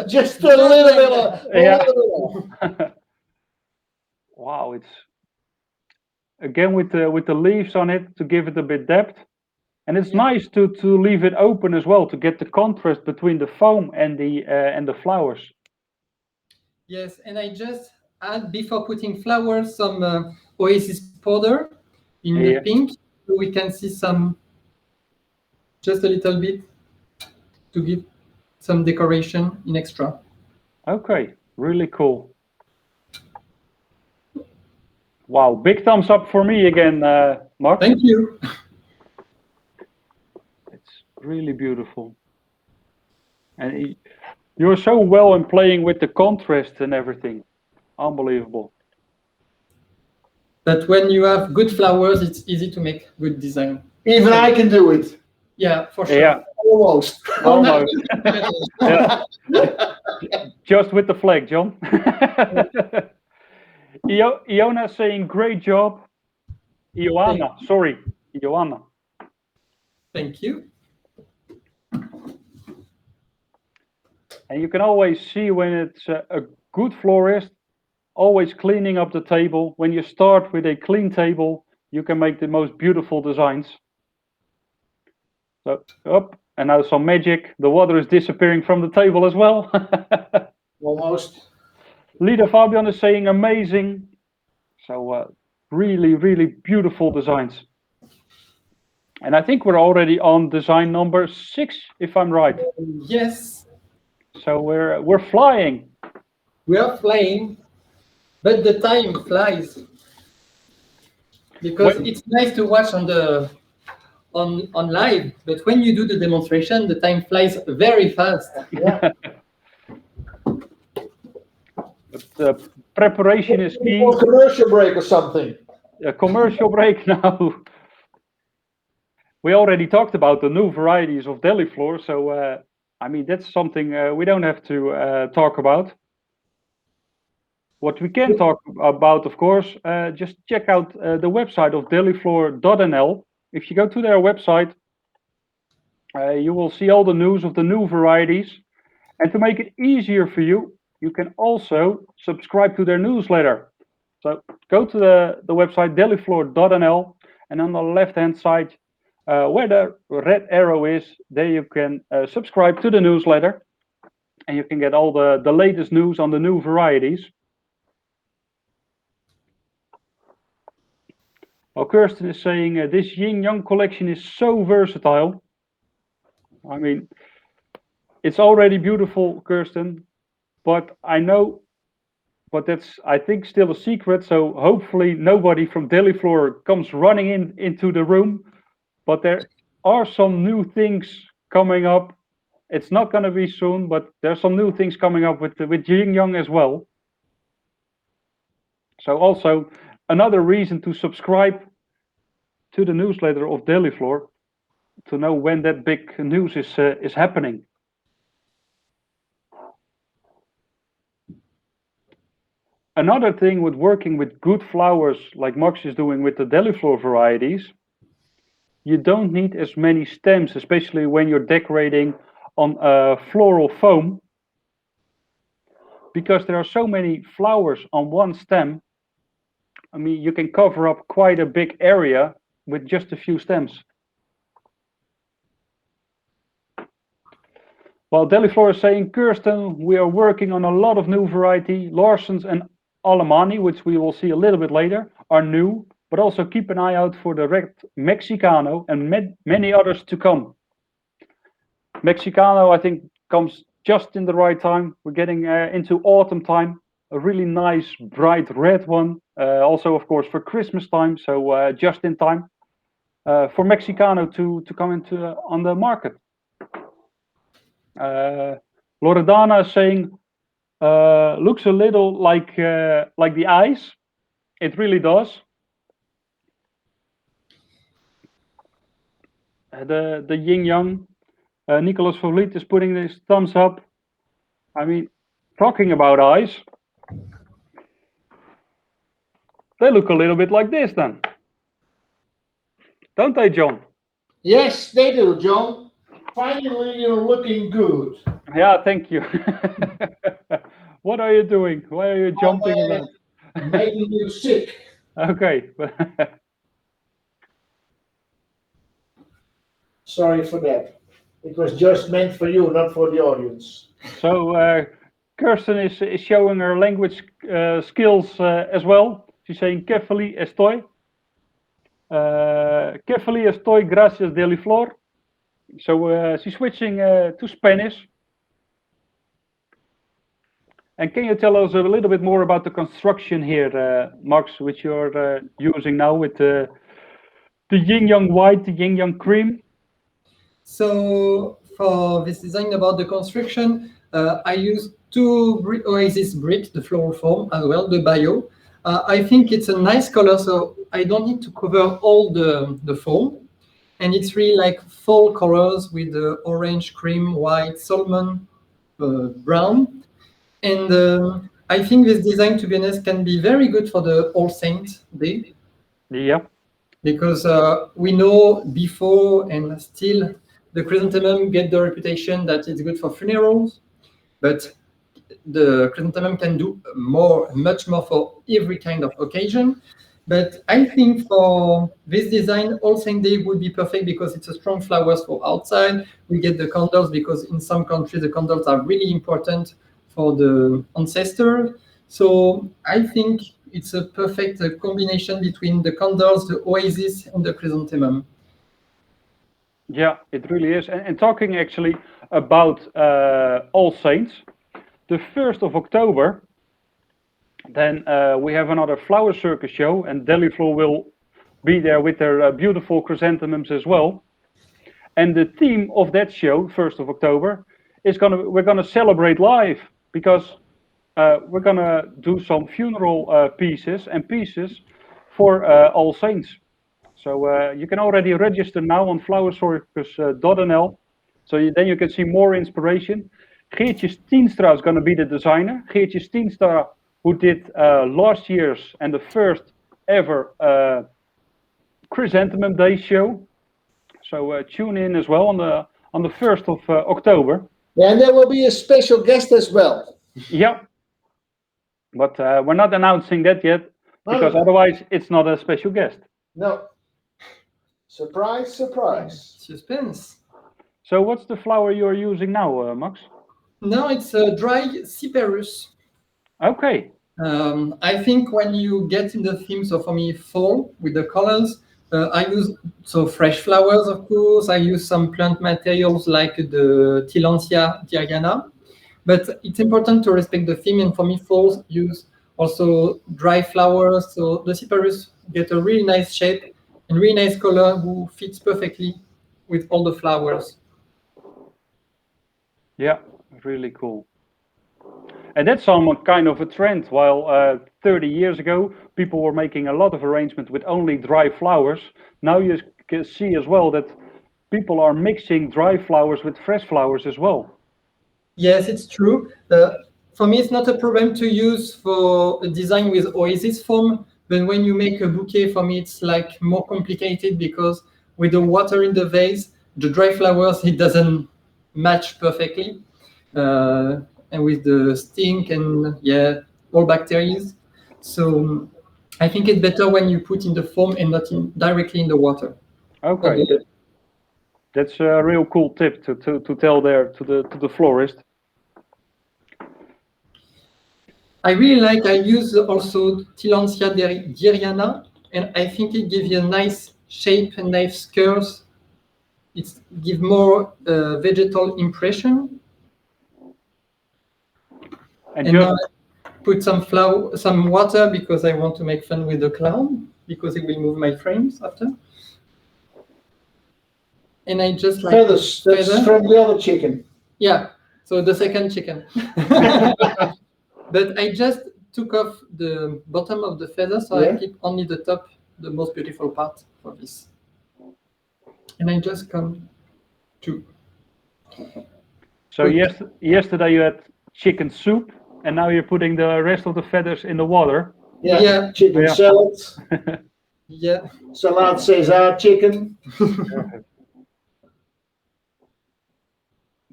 Just a little bit. Yeah. Wow, it's again with the leaves on it to give it a bit depth, and it's nice to leave it open as well to get the contrast between the foam and the flowers. Yes, and I just add before putting flowers some oasis powder in the pink, so we can see some. Just a little bit to give some decoration in extra. Okay, really cool. Wow, big thumbs up for me again, Mark. Thank you. It's really beautiful. And you're so well in playing with the contrast and everything. Unbelievable. But when you have good flowers, it's easy to make good design. Even I can do it. Yeah, for sure. Yeah. Almost. Almost. Yeah. Just with the flag, John. Iona saying great job. Ioana, sorry. Ioana. Thank you. And you can always see when it's a good florist, always cleaning up the table. When you start with a clean table, you can make the most beautiful designs. So, up, and now some magic. The water is disappearing from the table as well. Almost. Leader Fabian is saying amazing. So, really, really beautiful designs. And I think we're already on design number 6, if I'm right. Yes. So we're flying. We are flying, but the time flies. Because it's nice to watch on live, but when you do the demonstration, the time flies very fast. Yeah. But preparation is key. A commercial break or something. A commercial break now. We already talked about the new varieties of Deliflor, so I mean that's something we don't have to talk about. What we can talk about, of course, just check out the website of deliflor.nl. If you go to their website, you will see all the news of the new varieties. And to make it easier for you, you can also subscribe to their newsletter. So go to the website deliflor.nl, and on the left-hand side, where the red arrow is, there you can subscribe to the newsletter, and you can get all the latest news on the new varieties. Well, Kirsten is saying this Yin Yang collection is so versatile. I mean, it's already beautiful, Kirsten, but I know, but that's, I think, still a secret. So hopefully nobody from Deliflor comes running into the room. But there are some new things coming up. It's not going to be soon, but there's some new things coming up with Yin Yang as well. So also another reason to subscribe to the newsletter of Deliflor to know when that big news is happening. Another thing with working with good flowers, like Max is doing with the Deliflor varieties, you don't need as many stems, especially when you're decorating on floral foam, because there are so many flowers on one stem. I mean, you can cover up quite a big area with just a few stems. While Deliflor is saying, Kirsten, we are working on a lot of new variety. Larsens and Alemanni, which we will see a little bit later, are new, but also keep an eye out for the red Mexicano and many others to come. Mexicano, I think, comes just in the right time. We're getting into autumn time. A really nice, bright red one. Also, of course, for Christmas time, so just in time for Mexicano to come into on the market. Loredana is saying, looks a little like the eyes. It really does. The yin yang. Nicolas Verliet is putting his thumbs up. I mean, talking about eyes, they look a little bit like this then, don't they, John? Yes, they do, John. Finally, you're looking good. Yeah, thank you. What are you doing? Why are you jumping around? Making you sick. Okay. Sorry for that. It was just meant for you, not for the audience. So Kirsten is showing her language skills as well. She's saying carefully estoy. Carefully estoy, gracias Deliflor. So she's switching to Spanish. And can you tell us a little bit more about the construction here, Max, which you're using now with the yin yang white, the yin yang cream? So for this design about the construction, I used 2 Oasis bricks, the floral foam as well, the bio. I think it's a nice color, so I don't need to cover all the foam. And it's really like fall colors with the orange, cream, white, salmon, brown. And I think this design, to be honest, can be very good for the All Saints Day. Yeah. Because we know before and still the chrysanthemum get the reputation that it's good for funerals, but the chrysanthemum can do much more for every kind of occasion. But I think for this design, All Saint Day would be perfect because it's a strong flowers for outside. We get the candles because in some countries the candles are really important for the ancestors. So I think it's a perfect combination between the candles, the oasis, and the chrysanthemum. Yeah, it really is. And talking actually about All Saints, the 1st of October, then we have another Flower Circus show, and Deliflor will be there with their beautiful chrysanthemums as well. And the theme of that show, 1st of October, is we're gonna celebrate life, because we're gonna do some funeral pieces for All Saints. So you can already register now on flowercircus.nl. So then you can see more inspiration. Geertje Stienstra is going to be the designer. Geertje Stienstra, who did last year's and the first ever Chrysanthemum Day show. So tune in as well on the 1st of October. Yeah, and there will be a special guest as well. Yeah, but we're not announcing that yet, because otherwise it's not a special guest. No. Surprise, surprise. Suspense. So what's the flower you're using now, Max? No, it's a dry cyperus. Okay. I think when you get in the theme, so for me, fall with the colors, I use fresh flowers, of course. I use some plant materials like the Tillandsia diana, but it's important to respect the theme. And for me, falls use also dry flowers, so the cyperus get a really nice shape and really nice color who fits perfectly with all the flowers. Yeah, really cool. And that's some kind of a trend. While 30 years ago, people were making a lot of arrangements with only dry flowers. Now you can see as well that people are mixing dry flowers with fresh flowers as well. Yes, it's true. For me, it's not a problem to use for a design with oasis foam. But when you make a bouquet, for me, it's like more complicated because with the water in the vase, the dry flowers, it doesn't match perfectly. And with the stink and all bacteria. So I think it's better when you put in the foam and not directly in the water. Okay. That's a real cool tip to tell there to the florist. I really like, I use also Tillandsia diana, and I think it gives you a nice shape and nice curves. It gives more vegetal impression. And now I put some water because I want to make fun with the clown, because it will move my frames after. And I just like feathers. That's from the other chicken. Yeah, so the second chicken. But I just took off the bottom of the feather, so I keep only the top, the most beautiful part for this. And I just come to. So yesterday you had chicken soup, and now you're putting the rest of the feathers in the water. Yeah. Chicken salad. Yeah. Salad César chicken.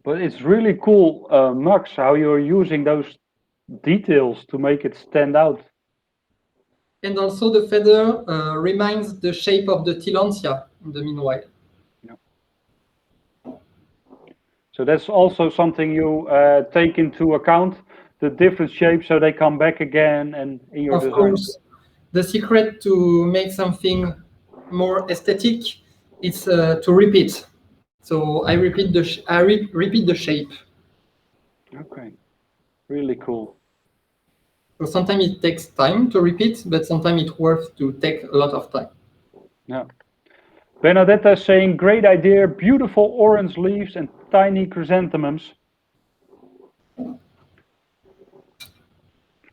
But it's really cool, Max, how you're using those details to make it stand out. And also the feather reminds the shape of the Tillandsia in the meanwhile. Yeah. So that's also something you take into account, the different shapes, so they come back again and in your design. Of course, the secret to make something more aesthetic is to repeat. So I repeat the shape. Okay, really cool. So sometimes it takes time to repeat, but sometimes it's worth to take a lot of time. Yeah. Benedetta is saying, great idea, beautiful orange leaves and tiny chrysanthemums.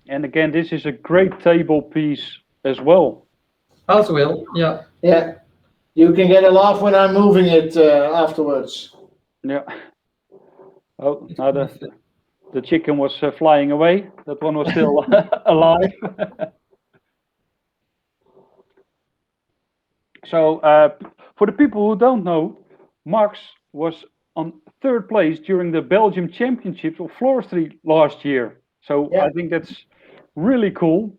And again, this is a great table piece as well. As well, yeah. Yeah. You can get a laugh when I'm moving it afterwards. Yeah. Oh, now the chicken was flying away. That one was still alive. So, for the people who don't know, Max was on third place during the Belgium Championships of Floristry last year. So Yeah. I think that's really cool.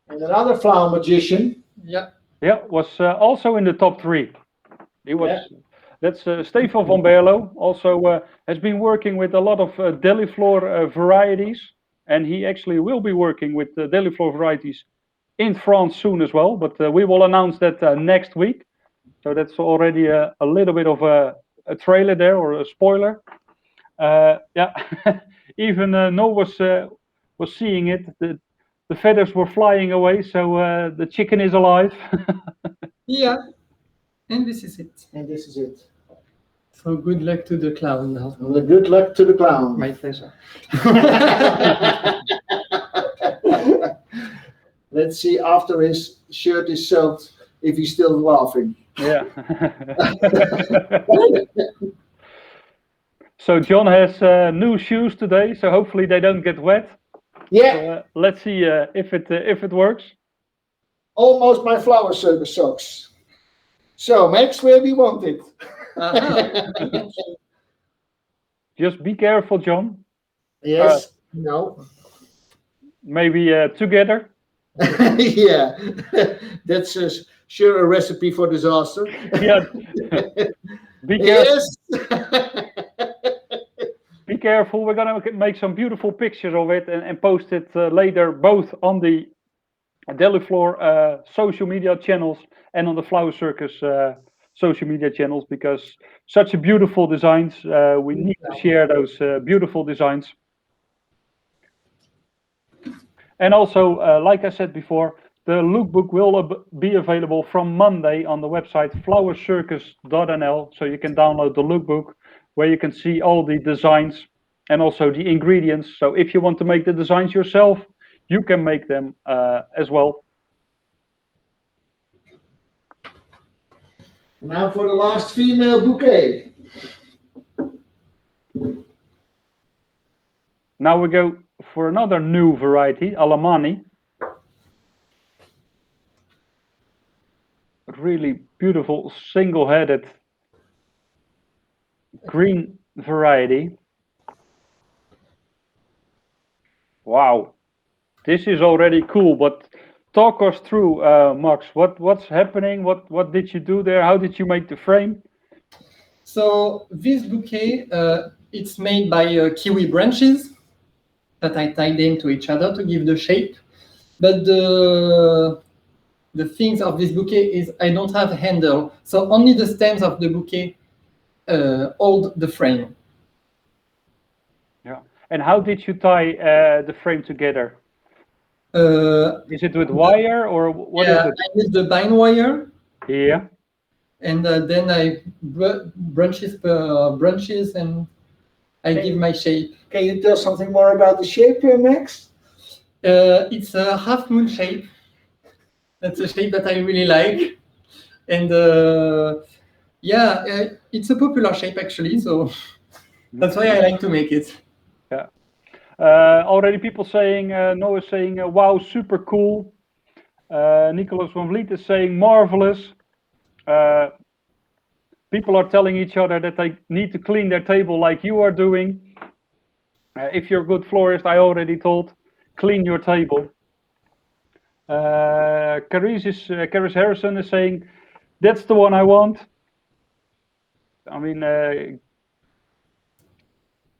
And another flower magician. Yeah. Yeah, was also in the top 3. He was. Yeah. That's Stefan van Berlo. Also has been working with a lot of Deliflor varieties, and he actually will be working with Deliflor varieties in France soon as well. But we will announce that next week. So that's already a little bit of a trailer there, or a spoiler. Yeah, even No was seeing it. The feathers were flying away, so the chicken is alive. Yeah. And this is it. And this is it. So good luck to the clown now. Well, good luck to the clown. My pleasure. Let's see after his shirt is sold if he's still laughing. Yeah. So John has new shoes today, so hopefully they don't get wet. Yeah. So, let's see if it works. Almost my flower circus socks. So Max, where do you want it? Just be careful, John. Yes. No. Maybe together. Yeah. That's sure a recipe for disaster. Yeah. Be careful. Yes. Be careful. We're gonna make some beautiful pictures of it and post it later, both on the Deliflor social media channels and on the Flower Circus social media channels, because such a beautiful designs. We need to share those beautiful designs. And also, like I said before, the lookbook will be available from Monday on the website flowercircus.nl. So you can download the lookbook where you can see all the designs and also the ingredients. So if you want to make the designs yourself, you can make them as well. Now for the last female bouquet. Now we go for another new variety, Alamani. A really beautiful single-headed green variety. Wow, this is already cool, but talk us through, Max, what's happening? What did you do there? How did you make the frame? So this bouquet, it's made by kiwi branches that I tied them to each other to give the shape. But the things of this bouquet is I don't have a handle, so only the stems of the bouquet hold the frame. Yeah. And how did you tie the frame together? Is it with wire or what is it? I use the bind wire. Yeah. And then I branches per branches, and I give my shape. Can you tell something more about the shape, Max? It's a half moon shape. That's a shape that I really like. And yeah, it's a popular shape actually, so that's why I like to make it. Yeah. Already people saying, Noah is saying, wow, super cool. Nicholas van Vliet is saying, marvelous. People are telling each other that they need to clean their table like you are doing. If you're a good florist, I already told, clean your table. Caris Harrison is saying, that's the one I want. I mean,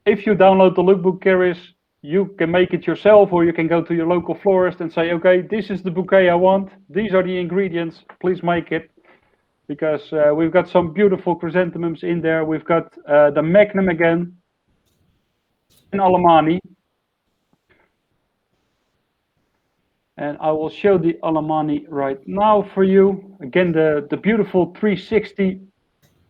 if you download the lookbook, Caris, you can make it yourself, or you can go to your local florist and say, okay, this is the bouquet I want. These are the ingredients. Please make it. Because we've got some beautiful chrysanthemums in there. We've got the Magnum again, and Alamani. And I will show the Alamani right now for you. Again, the beautiful 360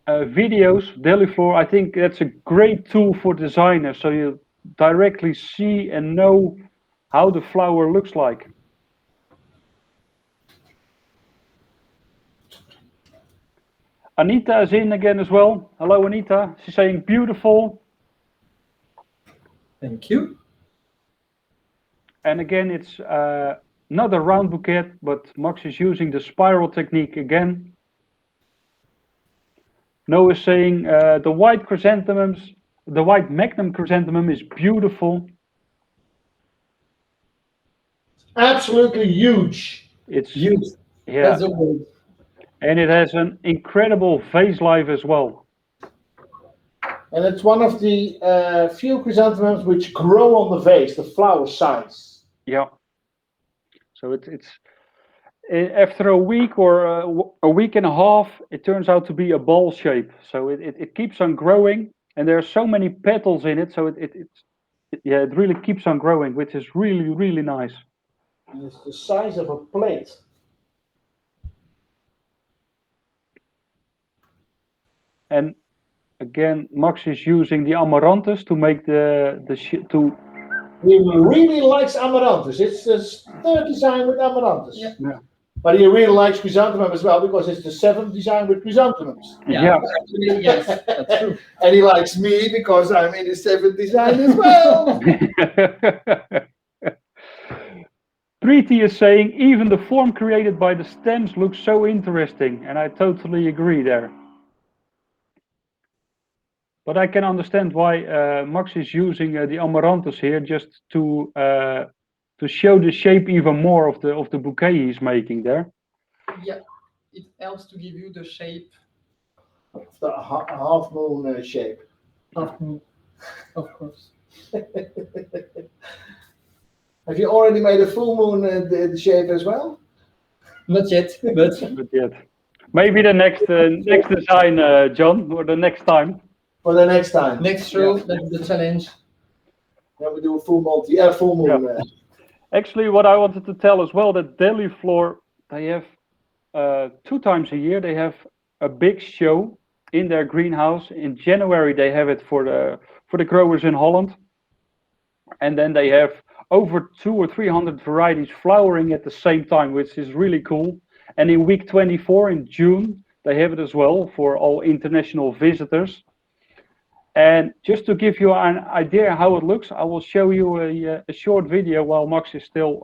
videos, Deliflor. I think that's a great tool for designers, so you directly see and know how the flower looks like. Anita is in again as well. Hello, Anita. She's saying beautiful. Thank you. And again, it's not a round bouquet, but Max is using the spiral technique again. Noah is saying the white chrysanthemums, the white magnum chrysanthemum is beautiful. Absolutely huge. It's Huge. Yeah. That's the word. And it has an incredible vase life as well. And it's one of the few chrysanthemums which grow on the vase, the flower size. Yeah. So it's after a week or a week and a half, it turns out to be a ball shape. So it keeps on growing, and there are so many petals in it. So it really keeps on growing, which is really, really nice. And it's the size of a plate. And again, Max is using the amaranthus to make He really likes amaranthus. It's the third design with amaranthus. Yeah. But he really likes chrysanthemum as well because it's the seventh design with chrysanthemums. Yeah. Actually, yes, that's true. And he likes me because I'm in the seventh design as well. Preeti is saying even the form created by the stems looks so interesting, and I totally agree there. But I can understand why Max is using the amaranthus here, just to show the shape even more of the bouquet he's making there. Yeah, it helps to give you the shape. The half moon shape. Half moon, of course. Have you already made a full moon the shape as well? Not yet, but Not yet. Maybe the next design, John, or the next time. For the next time. Next show, that's the challenge. Then we do a full moon. Yeah. Actually, what I wanted to tell as well, that Deliflor, they have 2 times a year, they have a big show in their greenhouse. In January, they have it for the growers in Holland. And then they have over 200 or 300 varieties flowering at the same time, which is really cool. And in week 24 in June, they have it as well for all international visitors. And just to give you an idea how it looks, I will show you a short video while Max is still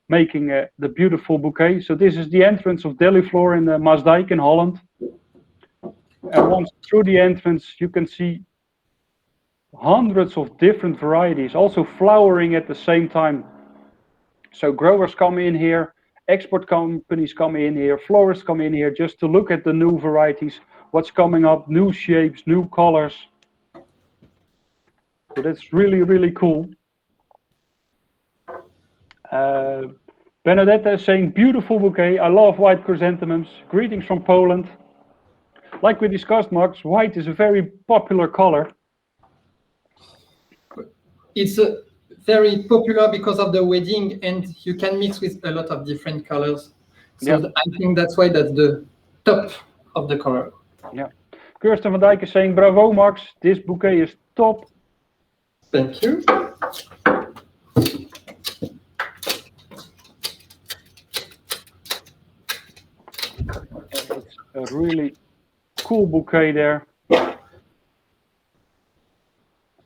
making the beautiful bouquet. So this is the entrance of Deliflor in Maasdijk in Holland. And once through the entrance, you can see hundreds of different varieties, also flowering at the same time. So growers come in here, export companies come in here, florists come in here just to look at the new varieties, what's coming up, new shapes, new colors. So that's really, really cool. Benedetta is saying, beautiful bouquet. I love white chrysanthemums. Greetings from Poland. Like we discussed, Max, white is a very popular color. It's very popular because of the wedding, and you can mix with a lot of different colors. So Yeah. I think that's why that's the top of the color. Yeah. Kirsten van Dijk is saying, bravo, Max. This bouquet is top. Thank you. It's a really cool bouquet there.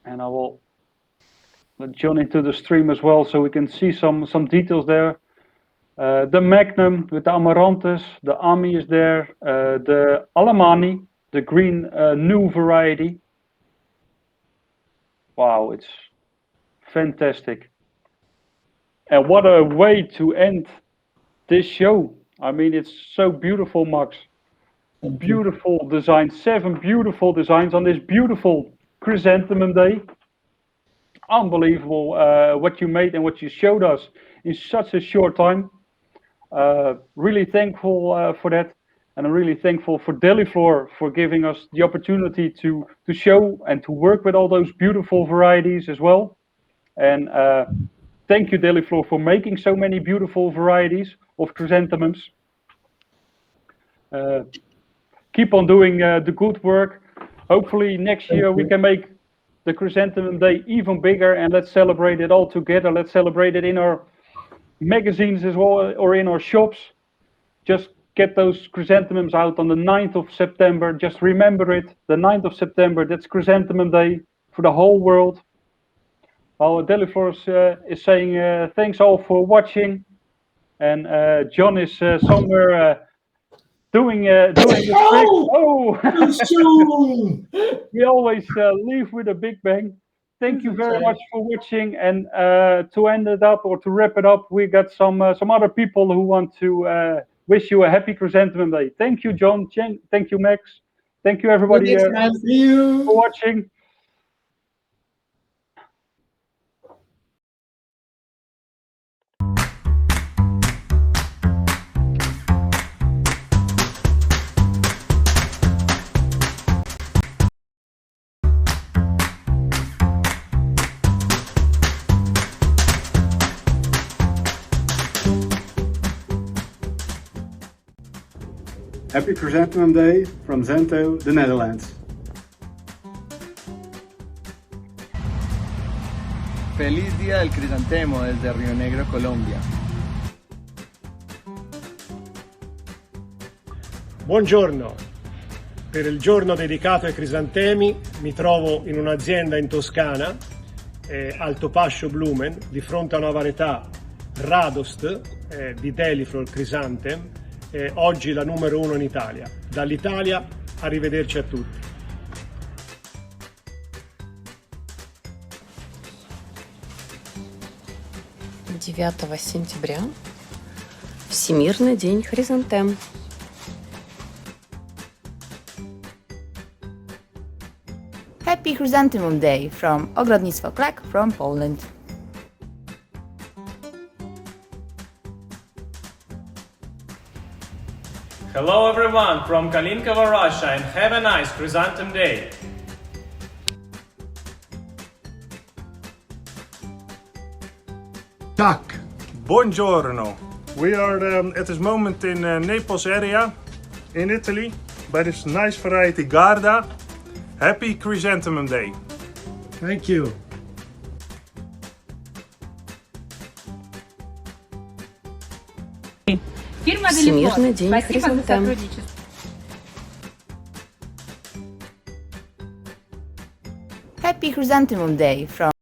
And I will let John into the stream as well so we can see some details there. The Magnum with the Amaranthus, the Ami is there, the Alamani, the green new variety. Wow, it's fantastic. And what a way to end this show. I mean, it's so beautiful, Max. Beautiful design, 7 beautiful designs on this beautiful Chrysanthemum Day. Unbelievable what you made and what you showed us in such a short time. Really thankful for that. And I'm really thankful for Deliflor for giving us the opportunity to show and to work with all those beautiful varieties as well. And thank you, Deliflor, for making so many beautiful varieties of chrysanthemums. Keep on doing the good work. Hopefully next year we can make the Chrysanthemum Day even bigger, and let's celebrate it all together. Let's celebrate it in our magazines as well, or in our shops. Just get those chrysanthemums out on the 9th of September. Just remember it, the 9th of September, that's Chrysanthemum Day for the whole world. Well, Deliflor is saying thanks all for watching. And John is somewhere doing the trick. Oh! We always leave with a big bang. Thank you very much for watching. And to end it up or to wrap it up, we got some other people who want to wish you a happy Chrysanthemum Day. Thank you, John. Thank you, Max. Thank you, everybody, for watching. Happy Chrysanthemum Day from Zento, the Netherlands. Feliz Día del Crisantemo desde Río Negro, Colombia. Buongiorno. Per il giorno dedicato ai crisantemi mi trovo in un'azienda in Toscana, Altopascio Blumen, di fronte a una varietà Radost di Deliflor Chrysanthemum, oggi la numero 1 in Italia. Dall'Italia, arrivederci a tutti. Сентября Всемирный день хризантем. Happy Chrysanthemum Day from Ogrodnictwo Krak from Poland. Hello everyone from Kalinkova, Russia, and have a nice Chrysanthemum Day. Tak. Buongiorno. We are at this moment in Naples area in Italy by this nice variety Garda. Happy Chrysanthemum Day. Thank you. Всемирный день хризантем. Happy Chrysanthemum Day from